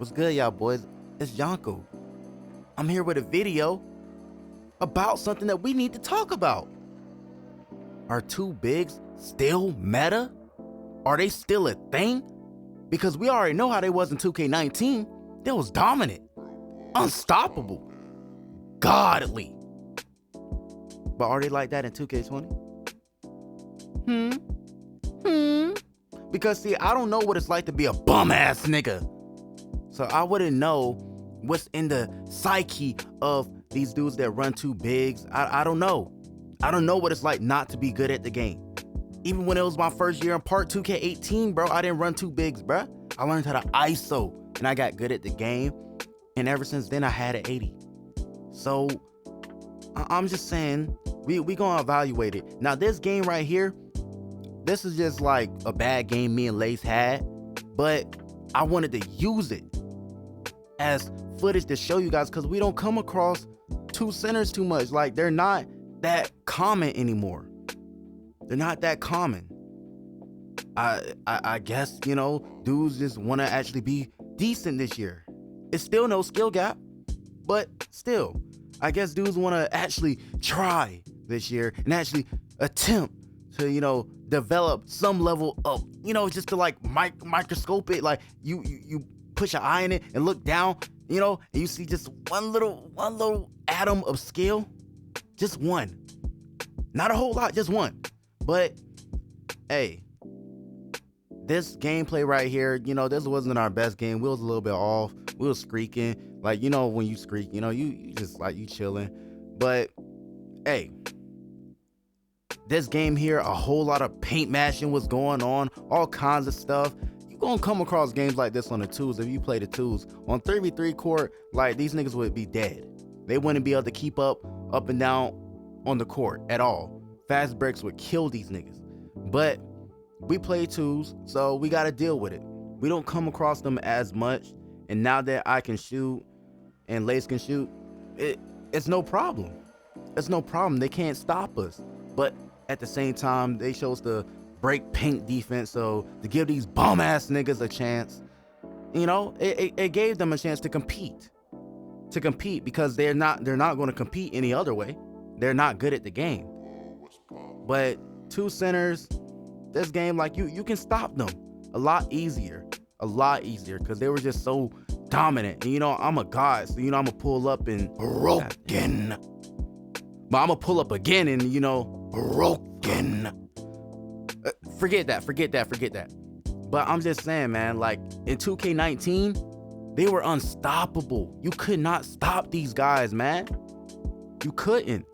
What's good, y'all boys? It's Yonko. I'm here with a video about something that we need to talk about. Are two bigs still meta? Are they still a thing? Because we already know how they was in 2K19. They was dominant, unstoppable, godly. But are they like that in 2K20? Because see, I don't know what it's like to be a bum ass nigga. So I wouldn't know what's in the psyche of these dudes that run two bigs. I don't know. I don't know what it's like not to be good at the game. Even when it was my first year in Park 2K18, bro, I didn't run two bigs, bro. I learned how to ISO and I got good at the game. And ever since then, I had an 80. So I'm just saying, we gonna evaluate it. Now this game right here, this is just like a bad game me and Lace had, but I wanted to use it as footage to show you guys because we don't come across two centers too much. Like, they're not that common anymore. They're not that common. I guess, you know, dudes just want to actually be decent this year. It's still no skill gap, but still, I guess dudes want to actually try this year and actually attempt to, you know, develop some level of, you know, just to like microscope it. Like you push your eye in it and look down, you know, and you see just one little atom of skill. Just one. Not a whole lot, just one. But hey, this gameplay right here, you know, this wasn't our best game. We was a little bit off. We was squeaking. Like, you know, when you squeak, you know, you just like, you chilling. But hey, this game here, a whole lot of paint mashing was going on, all kinds of stuff. You gonna come across games like this on the twos if you play the twos. On 3v3 court, like, these niggas would be dead. They wouldn't be able to keep up and down on the court at all. Fast breaks would kill these niggas. But we play twos, so we gotta deal with it. We don't come across them as much, and now that I can shoot and Lace can shoot, it's no problem. It's no problem. They can't stop us. But at the same time, they chose to break paint defense, so to give these bum ass niggas a chance, you know, it gave them a chance to compete because they're not going to compete any other way. They're not good at the game. But two centers, this game, like, you can stop them a lot easier because they were just so dominant. And you know, I'm a god, so you know, I'm gonna pull up and broken. But I'm gonna pull up again and, you know, broken. Forget that. But I'm just saying, man, like, in 2K19, they were unstoppable. You could not stop these guys, man. You couldn't.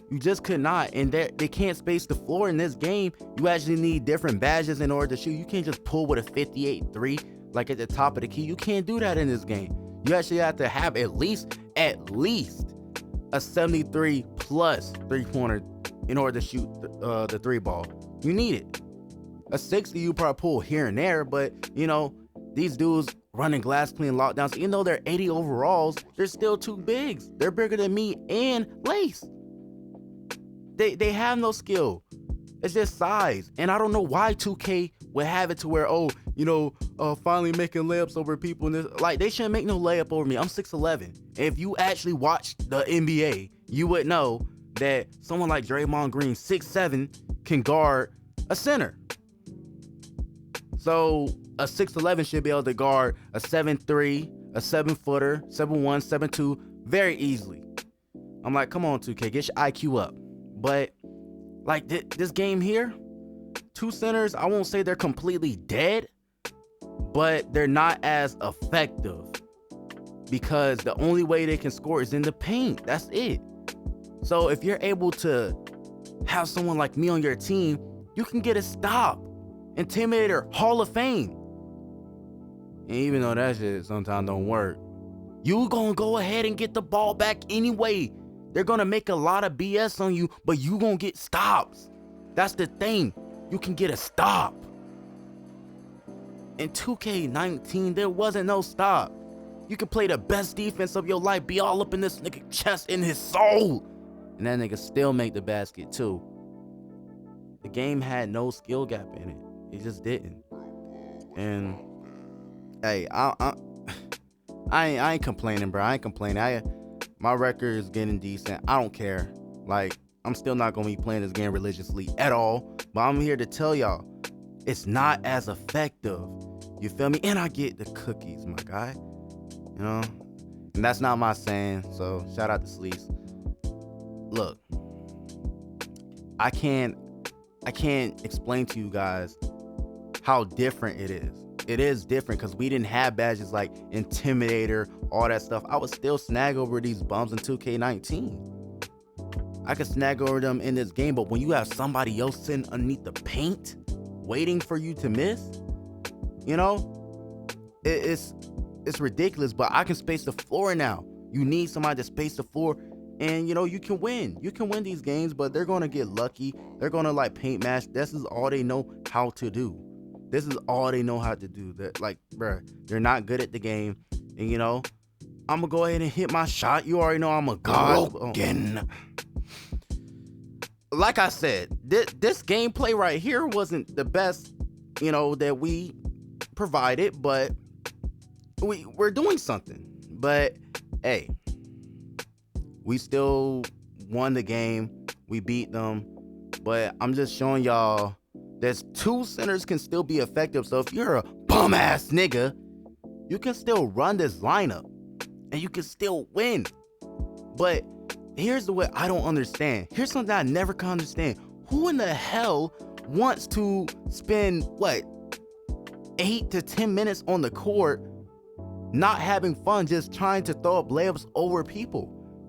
You just could not. And they can't space the floor in this game. You actually need different badges in order to shoot. You can't just pull with a 58-3 like at the top of the key. You can't do that in this game. You actually have to have at least a 73 plus three-pointer in order to shoot the three ball. You need it. A 60 you probably pull here and there, but you know, these dudes running glass clean lockdowns, even though they're 80 overalls, they're still two bigs. They're bigger than me and Lace. They have no skill. It's just size. And I don't know why 2K would have it to where, oh, you know, finally making layups over people. And this, like, they shouldn't make no layup over me. I'm 6'11". If you actually watch the NBA, you would know that someone like Draymond Green, 6'7", can guard a center. So a 6'11" should be able to guard a 7'3", a 7-footer, 7'1", 7'2", very easily. I'm like, come on, 2K, get your IQ up. But like this game here, two centers, I won't say they're completely dead, but they're not as effective because the only way they can score is in the paint. That's it. So if you're able to have someone like me on your team, you can get a stop. Intimidator, Hall of Fame. And even though that shit sometimes don't work, you gonna go ahead and get the ball back anyway. They're gonna make a lot of BS on you, but you gonna get stops. That's the thing. You can get a stop. In 2K19, there wasn't no stop. You could play the best defense of your life, be all up in this nigga chest, in his soul, and that nigga still make the basket too. The game had no skill gap in it. It just didn't. And hey, I ain't complaining, bro. I ain't complaining. My record is getting decent. I don't care. Like, I'm still not gonna be playing this game religiously at all. But I'm here to tell y'all, it's not as effective. You feel me? And I get the cookies, my guy. You know? And that's not my saying. So shout out to Sleece. Look, I can't explain to you guys how different it is. It is different because we didn't have badges like Intimidator, all that stuff. I would still snag over these bums in 2K19. I could snag over them in this game, but when you have somebody else sitting underneath the paint, waiting for you to miss, you know, it's ridiculous. But I can space the floor now. You need somebody to space the floor, and you know you can win. You can win these games, but they're gonna get lucky. They're gonna like paint match. This is all they know how to do. This is all they know how to do. That, like, bruh, they're not good at the game. And, you know, I'm going to go ahead and hit my shot. You already know I'm a god. Broken. Like I said, this gameplay right here wasn't the best, you know, that we provided. But we're doing something. But, hey, we still won the game. We beat them. But I'm just showing y'all, there's two centers can still be effective. So if you're a bum ass nigga, you can still run this lineup and you can still win. But here's the way I don't understand. Here's something I never can understand. Who in the hell wants to spend 8 to 10 minutes on the court not having fun, just trying to throw up layups over people?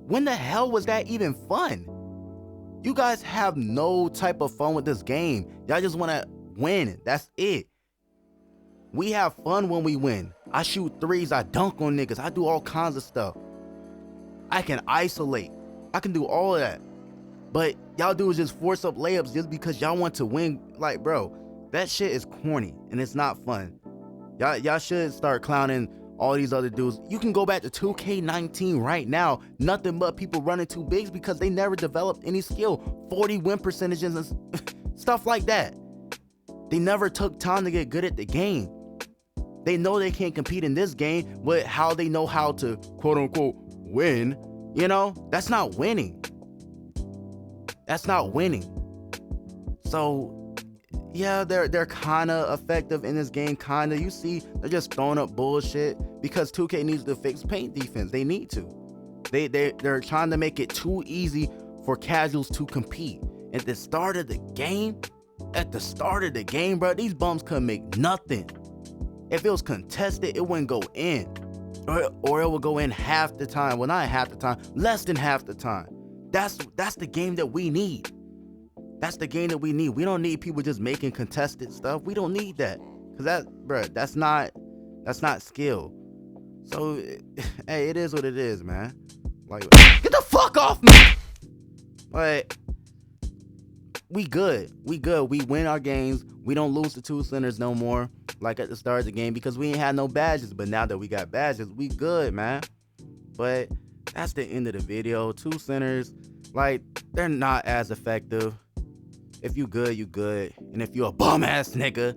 When the hell was that even fun? You guys have no type of fun with this game. Y'all just want to win. That's it. We have fun when we win. I shoot threes. I dunk on niggas. I do all kinds of stuff. I can isolate. I can do all of that. But y'all do is just force up layups just because y'all want to win. Like, bro, that shit is corny and it's not fun. Y'all should start clowning all these other dudes. You can go back to 2K19 right now. Nothing but people running too bigs because they never developed any skill. 40 win percentages and stuff like that. They never took time to get good at the game. They know they can't compete in this game, but how they know how to quote unquote win, you know, that's not winning. That's not winning. So yeah, they're kind of effective in this game, kind of. You see, they're just throwing up bullshit because 2K needs to fix paint defense. They need to. They're trying to make it too easy for casuals to compete. At the start of the game, bro, these bums couldn't make nothing. If it was contested, it wouldn't go in, or it would go in half the time. Well, not half the time, less than half the time. That's the game that we need. That's the game that we need. We don't need people just making contested stuff. We don't need that. Cause that's not skill. So, hey, it is what it is, man. Like, get the fuck off me. Like, we good. We win our games. We don't lose to two centers no more, like at the start of the game, because we ain't had no badges. But now that we got badges, we good, man. But that's the end of the video. Two centers, like, they're not as effective. If you good, you good. And if you a bum ass nigga,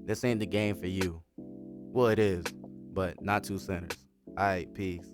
this ain't the game for you. Well, it is, but not two centers. Alright, peace.